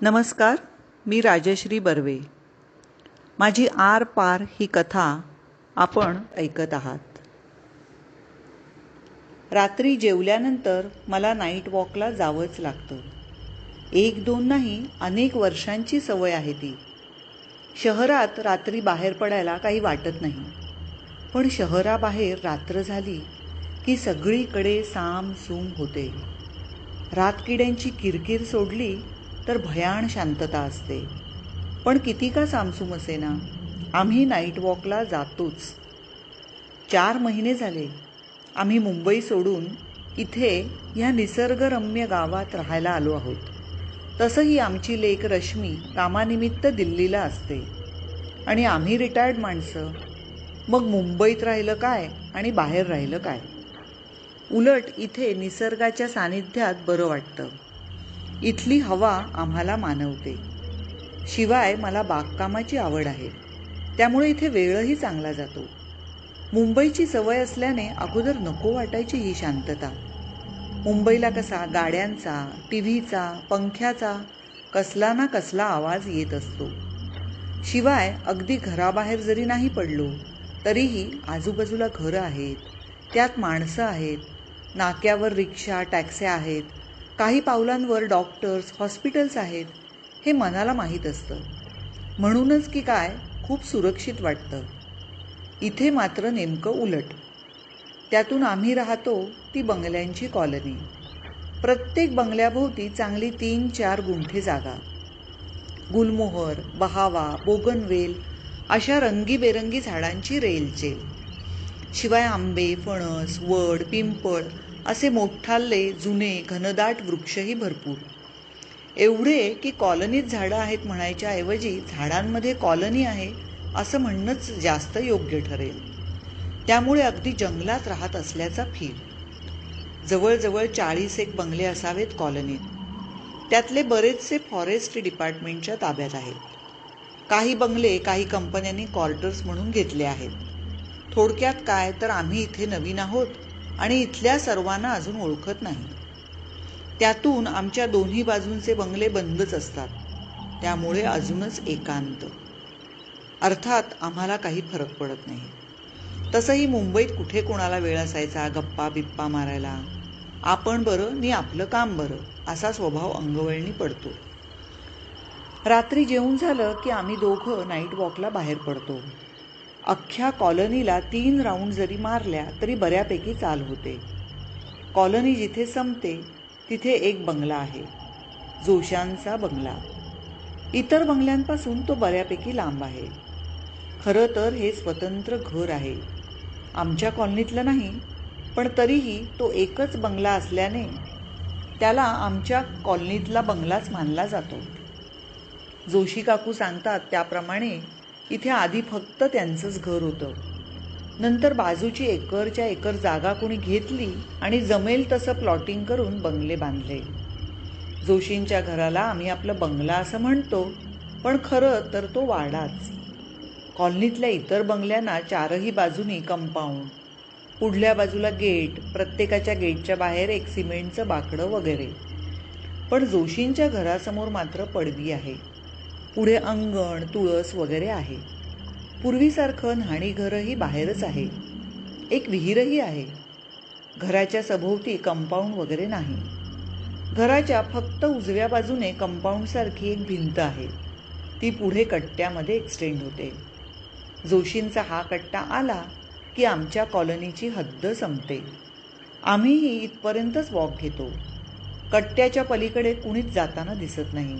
नमस्कार, मी राजश्री बर्वे. माझी आर पार ही कथा आपण ऐकत आहात. रात्री जेवल्यानंतर मला नाईट वॉकला जावंच लागतं. 1-2 नाही, अनेक वर्षांची सवय आहे ती. शहरात रात्री बाहेर पडायला काही वाटत नाही, पण शहराबाहेर रात्र झाली की सगळीकडे सामसूम होते. रातकिड्यांची किरकिर सोडली तर भयाण शांतता असते. पण किती का सामसूम असेना, आम्ही नाईट वॉकला जातोच. 4 महिने झाले आम्ही मुंबई सोडून इथे ह्या निसर्गरम्य गावात राहायला आलो आहोत. तसंही आमची लेक रश्मी कामानिमित्त दिल्लीला असते आणि आम्ही रिटायर्ड माणसं. मग मुंबईत राहिलं काय आणि बाहेर राहिलं काय. उलट इथे निसर्गाच्या सानिध्यात बरं वाटतं. इथली हवा आम्हाला मानवते. शिवाय मला बागकामाची आवड आहे, त्यामुळे इथे वेळही चांगला जातो. मुंबईची सवय असल्याने अगोदर नको वाटायची ही शांतता. मुंबईला कसा गाड्यांचा, टीव्हीचा, पंख्याचा कसला ना कसला आवाज येत असतो. शिवाय अगदी घराबाहेर जरी नाही पडलो तरीही आजूबाजूला घरं आहेत, त्यात माणसं आहेत, नाक्यावर रिक्षा, टॅक्स्या आहेत, काही पावलांवर डॉक्टर्स, हॉस्पिटल्स आहेत. हे मनाला माहीत असतं. म्हणूनच की काय खूप सुरक्षित वाटतं. इथे मात्र नेमकं उलट. त्यातून आम्ही राहतो ती बंगल्यांची कॉलनी. प्रत्येक बंगल्याभोवती चांगली 3-4 गुंठे जागा. गुलमोहर, बहावा, बोगनवेल अशा रंगीबेरंगी झाडांची रेलचेल. शिवाय आंबे, फणस, वड, पिंपळ असे मोठाले जुने घनदाट वृक्षही भरपूर. एवढे की कॉलनीत झाडं आहेत म्हणायच्या ऐवजी झाडांमध्ये कॉलनी आहे असं म्हणणंच जास्त योग्य ठरेल. त्यामुळे अगदी जंगलात राहत असल्याचा फील. जवळजवळ 40 बंगले असावेत कॉलनीत. त्यातले बरेचसे फॉरेस्ट डिपार्टमेंटच्या ताब्यात आहेत. काही बंगले काही कंपन्यांनी क्वार्टर्स म्हणून घेतले आहेत. थोडक्यात काय तर आम्ही इथे नवीन आहोत आणि इथल्या सर्वांना अजून ओळखत नाही. त्यातून आमच्या दोन्ही बाजूंचे बंगले बंदच असतात, त्यामुळे अजूनच एकांत. अर्थात आम्हाला काही फरक पडत नाही. तसंही मुंबईत कुठे कोणाला वेळ असायचा गप्पा बिप्पा मारायला. आपण बरं नि आपलं काम बरं असा स्वभाव अंगवळणी पडतो. रात्री जेवून झालं की आम्ही दोघं नाईट वॉकला बाहेर पडतो. अख्ख्या कॉलनीला 3 राऊंड जरी मारल्या तरी बऱ्यापैकी चाल होते. कॉलनी जिथे संपते तिथे एक बंगला आहे, जोशांचा बंगला. इतर बंगल्यांपासून तो बऱ्यापैकी लांब आहे. खरं तर हे स्वतंत्र घर आहे. आमच्या कॉलनीतलं नाही, पण तरीही तो एकच बंगला असल्याने त्याला आमच्या कॉलनीतला बंगलाच मानला जातो. जोशी काकू सांगतात त्याप्रमाणे इथे आधी फक्त त्यांचंच घर होतं. नंतर बाजूची एकरच्या एकर जागा कोणी घेतली आणि जमेल तसं प्लॉटिंग करून बंगले बांधले. जोशींच्या घराला आम्ही आपलं बंगला असं म्हणतो, पण खरं तर तो वाडाच. कॉलनीतल्या इतर बंगल्यांना 4ही बाजूनी कंपाऊंड, पुढल्या बाजूला गेट, प्रत्येकाच्या गेटच्या बाहेर एक सिमेंटचं बाकडं वगैरे. पण जोशींच्या घरासमोर मात्र पडवी आहे. पुढे अंगण, तुळस वगैरे आहे. पूर्वीसारखं न्हाणीघरही बाहेरच आहे. एक विहीरही आहे. घराच्या सभोवती कंपाऊंड वगैरे नाही. घराच्या फक्त उजव्या बाजूने कंपाऊंडसारखी एक भिंत आहे. ती पुढे कट्ट्यामध्ये एक्सटेंड होते. जोशींचा हा कट्टा आला की आमच्या कॉलनीची हद्द संपते. आम्हीही इथपर्यंतच वॉक घेतो. कट्ट्याच्या पलीकडे कुणीच जाताना दिसत नाही,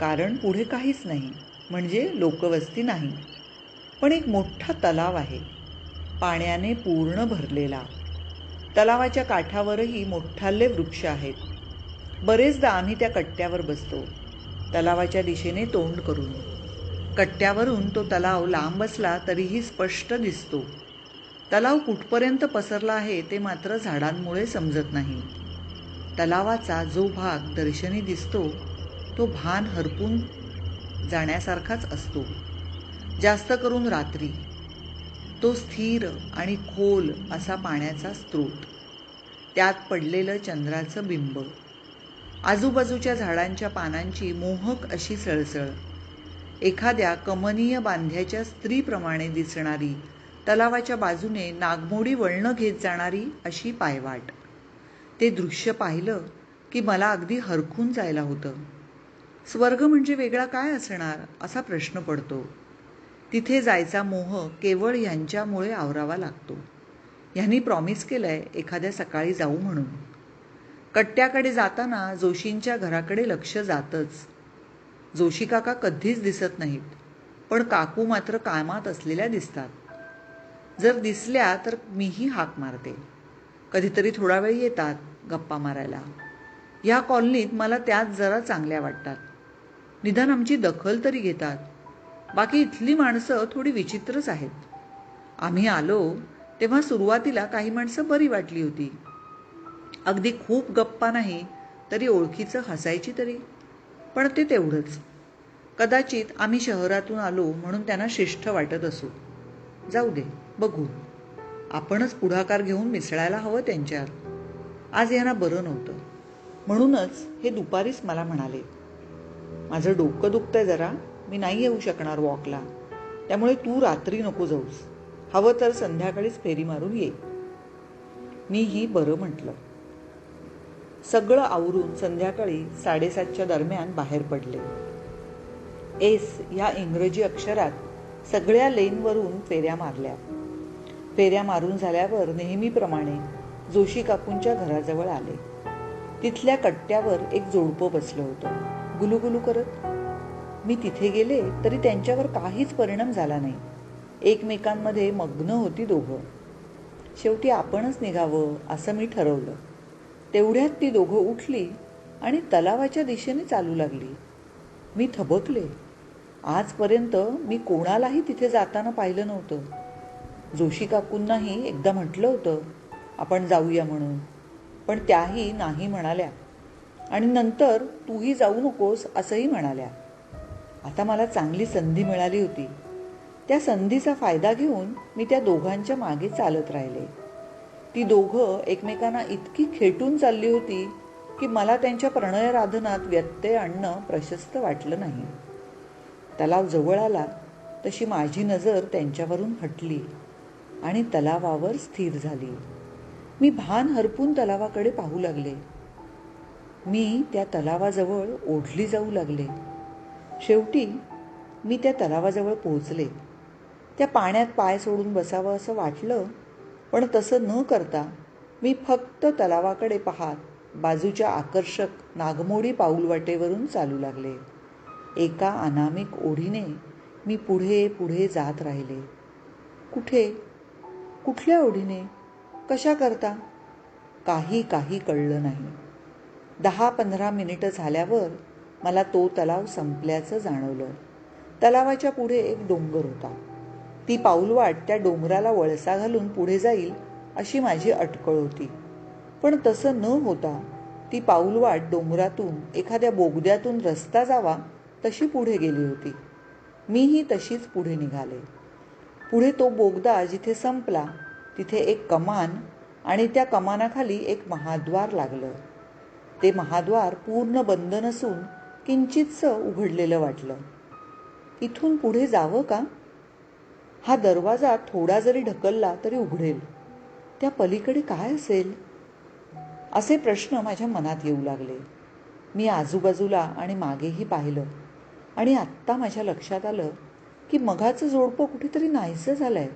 कारण पुढे काहीच नाही, म्हणजे लोकवस्ती नाही. पण एक मोठा तलाव आहे, पाण्याने पूर्ण भरलेला. तलावाच्या काठावरही मोठाले वृक्ष आहेत. बरेचदा आम्ही त्या कट्ट्यावर बसतो, तलावाच्या दिशेने तोंड करून. कट्ट्यावरून तो तलाव लांब असला तरीही स्पष्ट दिसतो. तलाव कुठपर्यंत पसरला आहे ते मात्र झाडांमुळे समजत नाही. तलावाचा जो भाग दर्शनी दिसतो तो भान हरपून जाण्यासारखाच असतो, जास्त करून रात्री. तो स्थिर आणि खोल असा पाण्याचा स्रोत, त्यात पडलेलं चंद्राचं बिंब. आजूबाजूच्या झाडांच्या पानांची मोहक अशी सळसळ, एखाद्या कमनीय बांध्याच्या स्त्रीप्रमाणे दिसणारी, तलावाच्या बाजूने नागमोडी वळणं घेत जाणारी अशी पायवाट. ते दृश्य पाहिलं की मला अगदी हरखून जायला होतं. स्वर्ग म्हणजे वेगळा काय असणार असा प्रश्न पडतो. तिथे जायचा मोह केवळ ह्यांच्यामुळे आवरावा लागतो. ह्यांनी प्रॉमिस केलंय एखाद्या सकाळी जाऊ म्हणून. कट्ट्याकडे जाताना जोशींच्या घराकडे लक्ष जातच. जोशी काका कधीच दिसत नाहीत, पण काकू मात्र कामात असलेल्या दिसतात. जर दिसल्या तर मीही हाक मारते. कधीतरी थोडा वेळ येतात गप्पा मारायला. ह्या कॉलनीत मला त्याच जरा चांगल्या वाटतात. निदान आमची दखल तरी घेतात. बाकी इथली माणसं थोडी विचित्रच आहेत. आम्ही आलो तेव्हा सुरुवातीला काही माणसं बरी वाटली होती. अगदी खूप गप्पा नाही तरी ओळखीचं हसायची तरी, पण ते तेवढंच. कदाचित आम्ही शहरातून आलो म्हणून त्यांना शिष्ट वाटत असू. जाऊ दे, बघू. आपणच पुढाकार घेऊन मिसळायला हवं त्यांच्यात. आज यांना बरं नव्हतं, म्हणूनच हे दुपारीच मला म्हणाले, माझं डोकं दुखतंय जरा, मी नाही येऊ शकणार वॉकला, त्यामुळे तू रात्री नको जाऊस, हवं तर संध्याकाळीच फेरी मारून ये. मीही बरं म्हटलं. सगळं आवरून संध्याकाळी 7:30च्या दरम्यान बाहेर पडले. एस ह्या इंग्रजी अक्षरात सगळ्या लेनवरून फेऱ्या मारल्या. फेऱ्या मारून झाल्यावर नेहमीप्रमाणे जोशी काकूंच्या घराजवळ आले. तिथल्या कट्ट्यावर एक जोडपं बसलं होतं गुलुगुलू करत. मी तिथे गेले तरी त्यांच्यावर काहीच परिणाम झाला नाही. एकमेकांमध्ये मग्न होती दोघं. शेवटी आपणच निघावं असं मी ठरवलं. तेवढ्यात ती दोघं उठली आणि तलावाच्या दिशेने चालू लागली. मी थबकले. आजपर्यंत मी कोणालाही तिथे जाताना पाहिलं नव्हतं. जोशी काकूंनाही एकदा म्हटलं होतं आपण जाऊया म्हणून, पण त्याही नाही म्हणाल्या आणि नंतर तूही जाऊ नकोस असंही म्हणाल्या. आता मला चांगली संधी मिळाली होती. त्या संधीचा फायदा घेऊन मी त्या दोघांच्या मागे चालत राहिले. ती दोघं एकमेकांना इतकी खेटून चालली होती की मला त्यांच्या प्रणयराधनात व्यत्यय आणणं प्रशस्त वाटलं नाही. तलाव जवळ आला तशी माझी नजर त्यांच्यावरून हटली आणि तलावावर स्थिर झाली. मी भान हरपून तलावाकडे पाहू लागले. मी त्या तलावाजवळ ओढली जाऊ लागले. शेवटी मी त्या तलावाजवळ पोहोचले. त्या पाण्यात पाय सोडून बसावं असं वाटलं, पण तसं न करता मी फक्त तलावाकडे पाहत बाजूच्या आकर्षक नागमोडी पाऊलवाटेवरून चालू लागले. एका अनामिक ओढीने मी पुढे पुढे जात राहिले. कुठे, कुठल्या ओढीने, कशा करता, काही कळलं नाही. 10-15 मिनिटं झाल्यावर मला तो तलाव संपल्याचं जाणवलं. तलावाच्या पुढे एक डोंगर होता. ती पाऊलवाट त्या डोंगराला वळसा घालून पुढे जाईल अशी माझी अटकळ होती, पण तसं न होता ती पाऊलवाट डोंगरातून एखाद्या बोगद्यातून रस्ता जावा तशी पुढे गेली होती. मीही तशीच पुढे निघाले. पुढे तो बोगदा जिथे संपला तिथे एक कमान आणि त्या कमानाखाली एक महाद्वार लागलं. ते महाद्वार पूर्ण बंद नसून किंचितसं उघडलेलं वाटलं. इथून पुढे जावं का? हा दरवाजा थोडा जरी ढकलला तरी उघडेल. त्या पलीकडे काय असेल असे प्रश्न माझ्या मनात येऊ लागले. मी आजूबाजूला आणि मागेही पाहिलं आणि आत्ता माझ्या लक्षात आलं की मघाचं जोडपं कुठेतरी नाहीसं झालंय.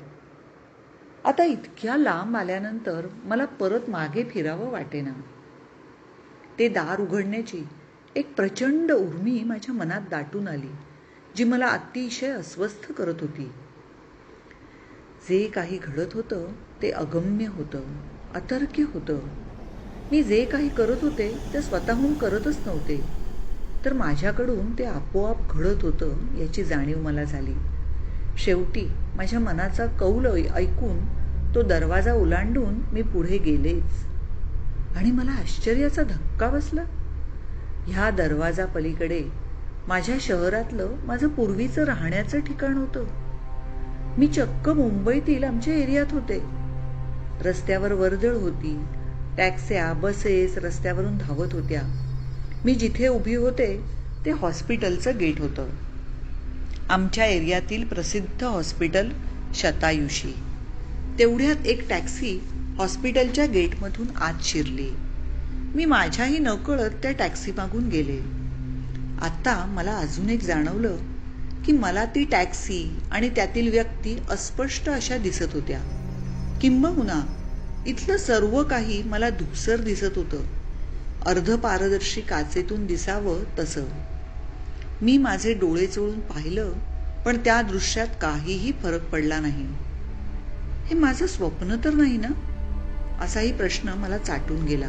आता इतक्या लांब आल्यानंतर मला परत मागे फिरावं वाटेना. ते दार उघडण्याची एक प्रचंड उर्मी माझ्या मनात दाटून आली, जी मला अतिशय अस्वस्थ करत होती. जे काही घडत होतं ते अगम्य होतं, अतर्क्य होतं. मी जे काही करत होते ते स्वतःहून करतच नव्हते, तर माझ्याकडून ते आपोआप घडत होतं याची जाणीव मला झाली. शेवटी माझ्या मनाचा कौल ऐकून तो दरवाजा ओलांडून मी पुढे गेलेच. आणि मला आश्चर्याचा धक्का बसला. ह्या दरवाजा पलीकडे माझ्या शहरातलं माझं पूर्वीचं राहण्याचं ठिकाण होतं. मी चक्क मुंबईतील आमच्या एरियात होते. रस्त्यावर वर्दळ होती. टॅक्स्या, बसेस रस्त्यावरून धावत होत्या. मी जिथे उभी होते ते हॉस्पिटलचं गेट होतं. आमच्या एरियातील प्रसिद्ध हॉस्पिटल शतायुषी. तेवढ्यात एक टॅक्सी हॉस्पिटलच्या गेटमधून आत शिरली. मी माझ्याही नकळत त्या टॅक्सी मागून गेले. आता मला अजून एक जाणवलं की मला ती टॅक्सी आणि त्यातील व्यक्ती अस्पष्ट अशा दिसत होत्या. किंबहुना इथलं सर्व काही मला धूसर दिसत होतं, अर्धपारदर्शी काचेतून दिसावं तसं. मी माझे डोळे चोळून पाहिलं, पण त्या दृश्यात काहीही फरक पडला नाही. हे माझं स्वप्न तर नाही ना, असाही प्रश्न मला चाटून गेला.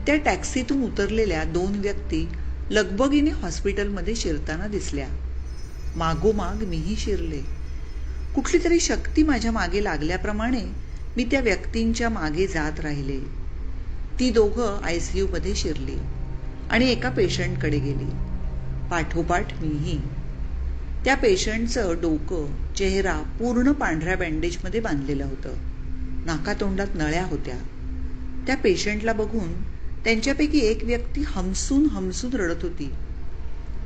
त्या टॅक्सीतून उतरलेल्या 2 व्यक्ती लगबगीने हॉस्पिटलमध्ये शिरताना दिसल्या. मागोमाग मीही शिरले. कुठली तरी शक्ती माझ्या मागे लागल्याप्रमाणे मी त्या व्यक्तींच्या मागे जात राहिले. ती दोघं ICU मध्ये शिरली आणि एका पेशंटकडे गेली. पाठोपाठ मीही. त्या पेशंटचं डोकं, चेहरा पूर्ण पांढऱ्या बँडेजमध्ये बांधलेलं होतं. नाकातोंडात नळ्या होत्या. त्या पेशंटला बघून त्यांच्यापैकी एक व्यक्ती हमसून हमसून रडत होती.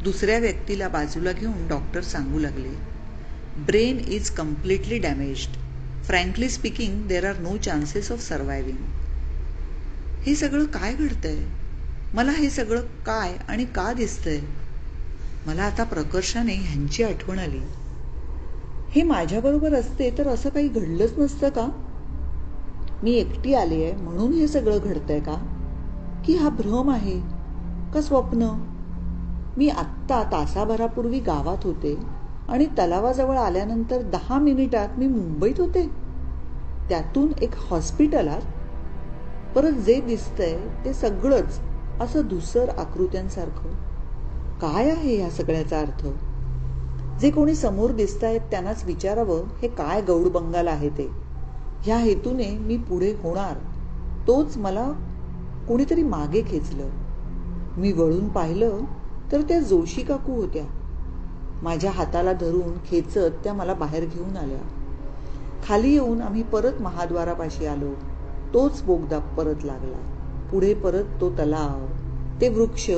दुसऱ्या व्यक्तीला बाजूला घेऊन डॉक्टर सांगू लागले, brain is completely damaged. Frankly speaking there are no chances of surviving. हे सगळं काय घडतंय? मला हे सगळं काय आणि का दिसतंय? मला आता प्रकर्षाने ह्यांची आठवण आली. हे माझ्याबरोबर असते तर असं काही घडलंच नसतं का? मी एकटी आली आहे म्हणून हे सगळं घडतंय का? की हा भ्रम आहे का स्वप्न? मी आत्ता तासाभरापूर्वी गावात होते आणि तलावाजवळ आल्यानंतर 10 मिनिटात मी मुंबईत होते. त्यातून एक हॉस्पिटलात. परत जे दिसतंय ते सगळंच असं धुसर आकृत्यांसारखं. काय आहे ह्या सगळ्याचा अर्थ? जे कोणी समोर दिसतायत त्यांनाच विचारावं हे काय गौडबंगाल आहे ते. ह्या हेतूने मी पुढे होणार तोच मला कोणीतरी मागे खेचलं. मी वळून पाहिलं तर त्या जोशी काकू होत्या. माझ्या हाताला धरून खेचत त्या मला बाहेर घेऊन आल्या. खाली येऊन आम्ही परत महाद्वारापाशी आलो. तोच बोगदा परत लागला. पुढे परत तो तलाव, ते वृक्ष,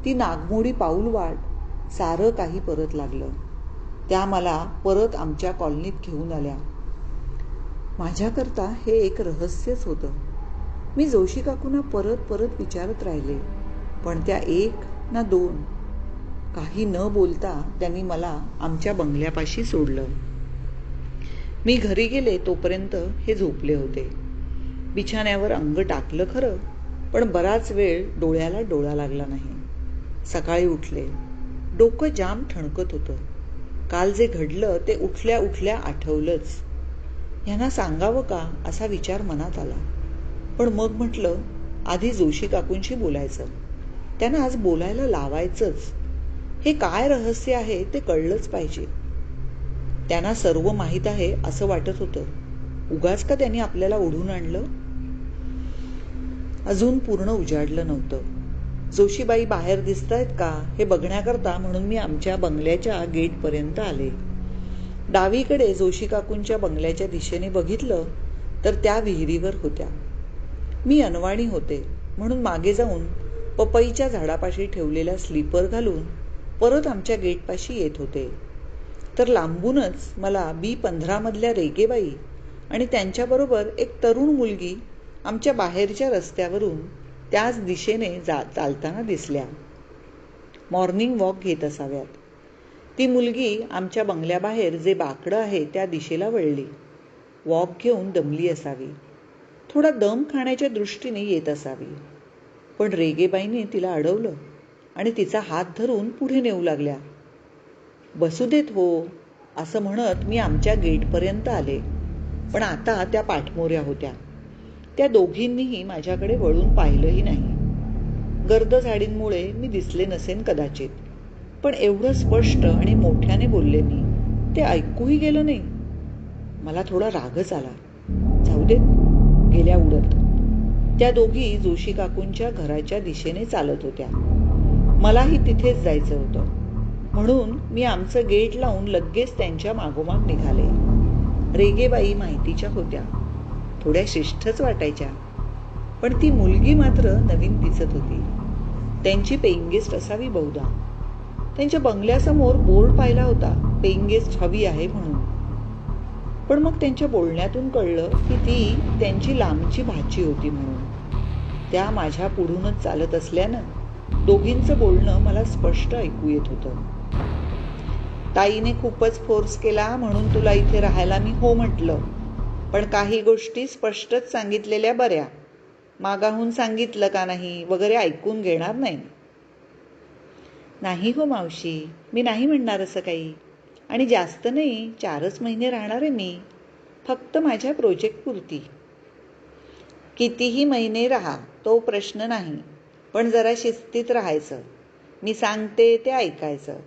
ती नागमोडी पाऊलवाट, सारं काही परत लागलं. त्या मला परत आमच्या कॉलनीत घेऊन आल्या. माझ्याकरता हे एक रहस्यच होतं. मी जोशी काकूंना परत परत विचारत राहिले, पण त्या 1 ना 2 काही न बोलता त्यांनी मला आमच्या बंगल्यापाशी सोडलं. मी घरी गेले तोपर्यंत हे झोपले होते. बिछाण्यावर अंग टाकलं खरं, पण बराच वेळ डोळ्याला डोळा लागला नाही. सकाळी उठले. डोकं जाम ठणकत होतं. काल जे घडलं ते उठल्या उठल्या आठवलंच. ह्यांना सांगावं का असा विचार मनात आला. पण मग म्हटलं आधी जोशी काकूंशी बोलायचं. त्यांना आज बोलायला लावायचंच. हे काय रहस्य आहे ते कळलंच पाहिजे. त्यांना सर्व माहीत आहे असं वाटत होतं. उगाच का त्यांनी आपल्याला ओढून आणलं? अजून पूर्ण उजाडलं नव्हतं. जोशीबाई बाहेर दिसतायत का हे बघण्याकरता म्हणून मी आमच्या बंगल्याच्या गेटपर्यंत आले. डावीकडे जोशी काकूंच्या बंगल्याच्या दिशेने बघितलं तर त्या विहिरीवर होत्या. मी अनवाणी होते म्हणून मागे जाऊन पपईच्या झाडापाशी ठेवलेला स्लीपर घालून परत आमच्या गेटपाशी येत होते. तर लांबूनच मला B15 मधल्या रेगेबाई आणि त्यांच्याबरोबर एक तरुण मुलगी आमच्या बाहेरच्या रस्त्यावरून त्याच दिशेने चालताना दिसल्या. मॉर्निंग वॉक घेत असाव्यात. ती मुलगी आमच्या बंगल्याबाहेर जे बाकडं आहे त्या दिशेला वळली. वॉक घेऊन दमली असावी. थोडा दम खाण्याच्या दृष्टीने येत असावी. पण रेगेबाईने तिला अडवलं आणि तिचा हात धरून पुढे नेऊ लागल्या. बसू देत हो असं म्हणत मी आमच्या गेटपर्यंत आले. पण आता त्या पाठमोऱ्या होत्या. त्या दोघींनीही माझ्याकडे वळून पाहिलंही नाही. गर्द झाडींमुळे मी दिसले नसेन कदाचित, पण एवढं स्पष्ट आणि मोठ्याने बोलले मी, ते ऐकूही गेलं नाही. मला थोडा रागच आला. जाऊ देत, गेल्या उडत. त्या दोघी जोशी काकूंच्या घराच्या दिशेने चालत होत्या. मलाही तिथेच जायचं होतं म्हणून मी आमचं गेट लावून लगेच त्यांच्या मागोमाग निघाले. रेगेबाई माहितीच्या होत्या. थोड्या शिष्टच वाटायच्या, पण ती मुलगी मात्र नवीन दिसत होती. त्यांची पेईंग गेस्ट असावी बहुधा. त्यांच्या बंगल्यासमोर बोर्ड पाहिला होता, पेईंग गेस्ट हवी आहे म्हणून. पण मग त्यांच्या बोलण्यातून कळलं की ती त्यांची लांबची भाची होती म्हणून. त्या माझ्या पुढूनच चालत असल्यानं दोघींचं बोलणं मला स्पष्ट ऐकू येत होतं. ताईने खूपच फोर्स केला म्हणून तुला इथे राहायला मी हो म्हटलं, पण काही गोष्टी स्पष्टच सांगितलेल्या बऱ्या. मागाहून सांगितलं का नाही वगैरे ऐकून घेणार नाही. नाही हो मावशी, मी नाही म्हणणार असं काही. आणि जास्त नाही, 4च महिने राहणार आहे मी, फक्त माझ्या प्रोजेक्टपुरती. कितीही महिने राहा, तो प्रश्न नाही, पण जरा शिस्तीत राहायचं. मी सांगते ते ऐकायचं.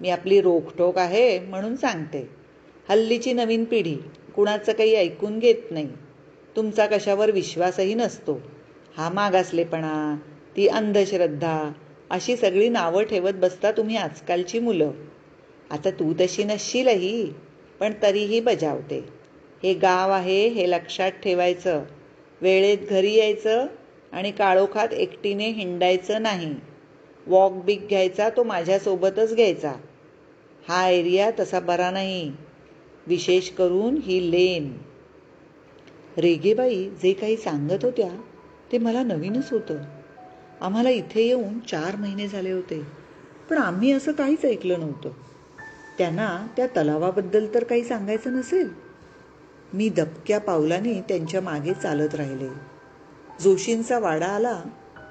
मी आपली रोखठोक आहे म्हणून सांगते. हल्लीची नवीन पिढी कुणाचं काही ऐकून घेत नाही. तुमचा कशावर विश्वासही नसतो. हा मागासलेपणा, ती अंधश्रद्धा, अशी सगळी नावं ठेवत बसता तुम्ही आजकालची मुलं. आता तू तशी नसशीलही, पण तरीही बजावते. हे गाव आहे हे लक्षात ठेवायचं. वेळेत घरी यायचं आणि काळोखात एकटीने हिंडायचं नाही. वॉक बिक घ्यायचा तो माझ्यासोबतच घ्यायचा. हा एरिया तसा बरा नाही, विशेष करून ही लेन. रेगेबाई जे काही सांगत होत्या ते मला नवीनच होतं. आम्हाला इथे येऊन 4 महिने झाले होते, पण आम्ही असं काहीच ऐकलं नव्हतं. त्यांना त्या तलावाबद्दल तर काही सांगायचं नसेल. मी दबक्या पावलाने त्यांच्या मागे चालत राहिले. जोशींचा वाडा आला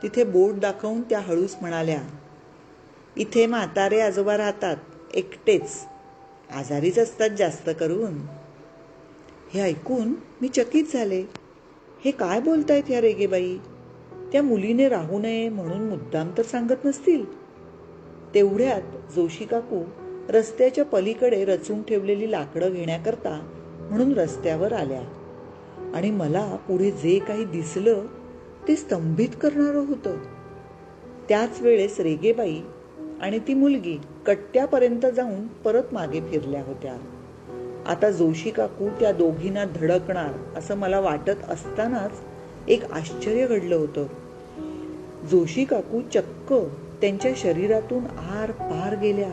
तिथे बोट दाखवून त्या हळूच म्हणाल्या, इथे म्हातारे आजोबा राहतात, एकटेच, आजारीच असतात जास्त करून. हे ऐकून मी चकित झाले. हे काय बोलतायत या रेगेबाई? त्या मुलीने राहू नये म्हणून मुद्दाम तर सांगत नसतील. तेवढ्यात जोशी काकू रस्त्याच्या पलीकडे रचून ठेवलेली लाकडं घेण्याकरता म्हणून रस्त्यावर आल्या आणि मला पुढे जे काही दिसलं ते स्तंभित करणारं होतं. त्याच वेळेस रेगेबाई आणि ती मुलगी कट्ट्यापर्यंत जाऊन परत मागे फिरल्या होत्या. आता जोशी काकू त्या दोघींना धडकणार असं मला वाटत असतानाच एक आश्चर्य घडलं होतं. जोशी काकू चक्क त्यांच्या शरीरातून आर पार गेल्या.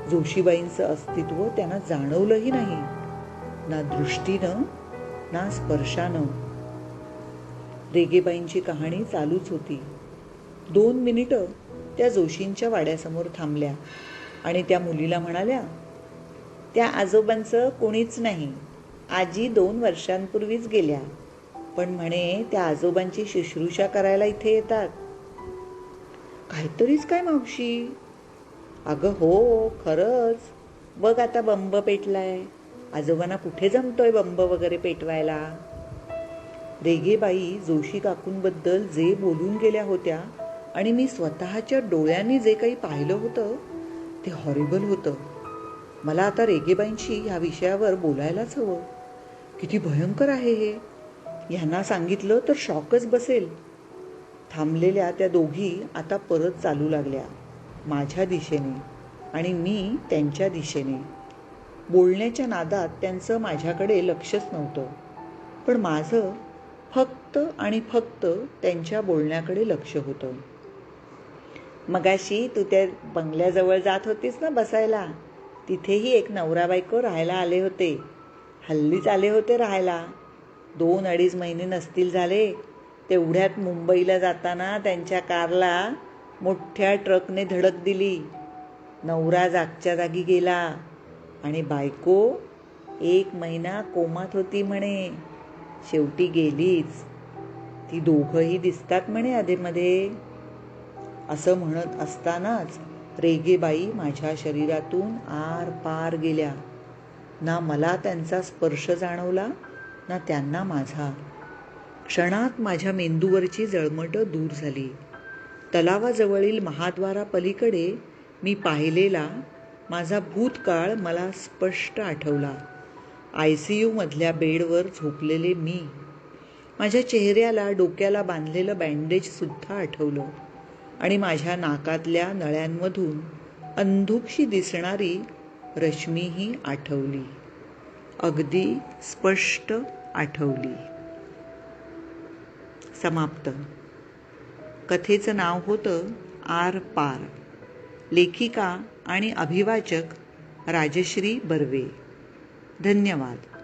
जोशीबाईंचं अस्तित्व त्यांना जाणवलंही नाही, ना दृष्टीनं ना स्पर्शानं. रेगेबाईंची कहाणी चालूच होती. 2 मिनिटं त्या जोशींच्या वाड्यासमोर थांबल्या आणि त्या मुलीला म्हणाल्या, त्या आजोबांचं कोणीच नाही. आजी 2 वर्षांपूर्वीच गेल्या, पण म्हणे त्या आजोबांची शुश्रूषा करायला इथे येतात. काहीतरीच काय मावशी? अगं हो, खरंच. बघ आता बंब पेटलाय. आजोबांना कुठे जमतोय बंब वगैरे पेटवायला. रेगेबाई जोशी काकूंबद्दल जे बोलून गेल्या होत्या आणि मी स्वतःच्या डोळ्यांनी जे काही पाहिलं होतं ते हॉरिबल होतं. मला आता रेगेबाईंशी ह्या विषयावर बोलायलाच हवं. किती भयंकर आहे हे. ह्यांना सांगितलं तर शॉकच बसेल. थांबलेल्या त्या दोघी आता परत चालू लागल्या, माझ्या दिशेने आणि मी त्यांच्या दिशेने. बोलण्याच्या नादात त्यांचं माझ्याकडे लक्षच नव्हतं, पण माझं फक्त आणि फक्त त्यांच्या बोलण्याकडे लक्ष होतं. मगाशी तू त्या बंगल्याजवळ जात होतीस ना बसायला, तिथेही एक नवरा बायको राहायला आले होते. हल्लीच आले होते राहायला. 2-2.5 महिने नसतील झाले. तेवढ्यात मुंबईला जाताना त्यांच्या कारला मोठ्या ट्रकने धडक दिली. नवरा जागच्या जागी गेला आणि बायको 1 महिना कोमात होती म्हणे. शेवटी गेलीच. ती दोघंही दिसतात म्हणे अधेमध्ये. असं म्हणत असतानाच रेगेबाई माझ्या शरीरातून आर पार गेल्या. ना मला त्यांचा स्पर्श जाणवला ना त्यांना माझा. क्षणात माझ्या मेंदूवरची जळमटं दूर झाली. तलावाजवळील महाद्वारापलीकडे मी पाहिलेला माझा भूतकाळ मला स्पष्ट आठवला. ICU मधल्या बेडवर झोपलेले मी. माझ्या चेहऱ्याला डोक्याला बांधलेलं बँडेज सुद्धा आठवलं आणि माझ्या नाकातल्या नळ्यांमधून अंधुकशी दिसणारी रश्मीही आठवली. अगदी स्पष्ट आठवली. समाप्त. कथेचं नाव होतं आर पार. लेखिका आणि अभिवाचक राजश्री बर्वे. धन्यवाद.